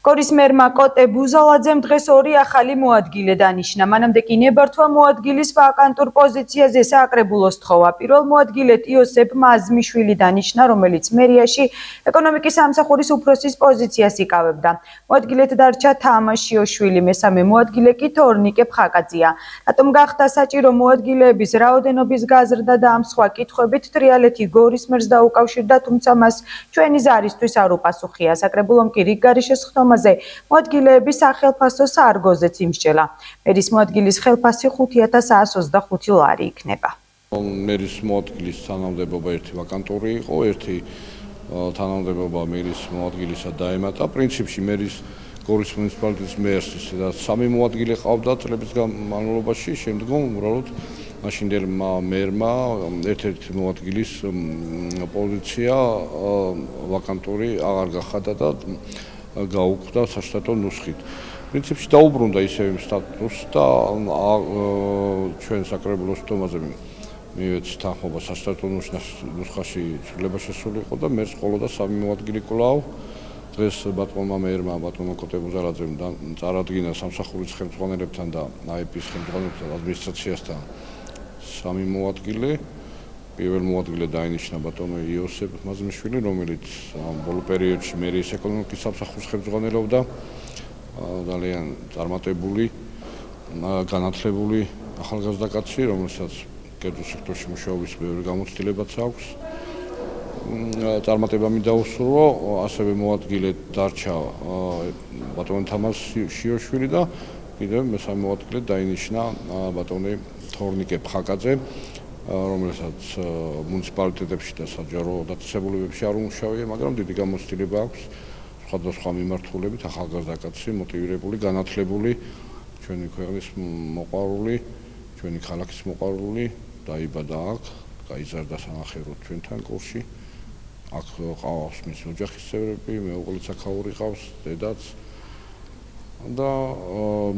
გორის მერმა კოტე ბუზალაძემ დღეს 2 ახალი მოადგილე დანიშნა. მანამდე კი ნებართვა მოადგილის ვაკანტურ პოზიციაზე სააკრებულოს თხოვა. პირველ მოადგილედ იოსებ მაზმიშვილი დანიშნა, რომელიც მერიაში ეკონომიკის სამსახურის უფროსის პოზიციას იკავებდა. მოადგილედ დარჩა თამაშიოშვილი, მესამე მოადგილე კი თორნიკე ფხაკაძეა. რატომ გახდა საჭირო მოადგილეების რაოდენობის გაზრდა და ამ სხვა კითხვებით ტრიალეთი გორის მერს დაუკავშირდა, თუმცა მას ჩვენი ზარისთვის არ უპასუხია. საკრებულომ კი რიგგარიშეს ხდომაზე მოადგილეების სახელფასო სარგოზეც იმსჯელა. მერის მოადგილის ხელფასი 5125 ლარი იქნება. მერის მოადგილის თანამდებობა ერთი ვაკანტური იყო, ერთი თანამდებობა მერის მოადგილისა დაემატა. პრინციპში მერის გორის მუნიციპალიტეტის მერს და 3 მოადგილე ყავდა წლების განმავლობაში, შემდგომ უბრალოდ მაშინდელმა მერმა ერთ-ერთი მოადგილის პოზიცია ვაკანტური აღარ გახადა და გაუქმდა საშტატო ნუსხით. პრინციპში დაუბრუნდა ისევ იმ სტატუსს და ჩვენ საკრებულოს ხდომაზე მივეცით თანხმობა საშტატო ნუსხაში ცვლილება შესულიყო და მერს ყოლოდა 3 მოადგილე კვლავ. დღეს ბატონმა მერმა, ბატონმა კოტე ბუზალაძემ წარადგინა სამსახურის ხელმძღვანელებთან და აიპ-ის ხელმძღვანელებთან ადმინისტრაციასთან 3 მოადგილე. პირველ მოადგილედ დაინიშნა ბატონო იოსებ მაზმიშვილი, რომელიც ბოლო პერიოდში მერიის ეკონომიკის სამსახურის ხელმძღვანელობდა. ძალიან წარმატებული, განათლებული ახალგაზრდა კაცი, რომელსაც კერძო სექტორში მუშაობის ბევრი გამოცდილებაც აქვს. წარმატება მინდაუსურვო, ასევე მოადგილედ დარჩა ბატონი თამაშიოშვილი და კიდევ მესამე მოადგილედ დაინიშნა ბატონი თორნიკე ფხაკაძე, რომელსაც მუნიციპალიტეტებში და საჯარო დაწესებულებებში არ უმუშავია, მაგრამ დიდი გამოცდილება აქვს სხვადასხვა მიმართულებით, ახალგაზრდა კაცი, მოტივირებული, განათლებული, ჩვენი ქვეყნის მოყვარული, ჩვენი ქალაქის მოყვარული, დაიბადა აქ, გაიზარდა სანახევროდ ჩვენთან გორში. აქ ყავს მის ოჯახის წევრები, მეუღლეც აქაური ყავს, დედაც და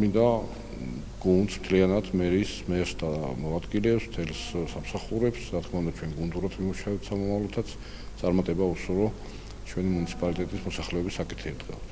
მინდა გუნდს მთლიანად მერს და მოადგილეებს, მთელს სამსახურებს, რა თქმა უნდა ჩვენ გუნდურად ვიმუშავებთ სამომავლოდაც, წარმატება უსურვო ჩვენი მუნიციპალიტეტის მოსახლეობის საკითხი დგავთ.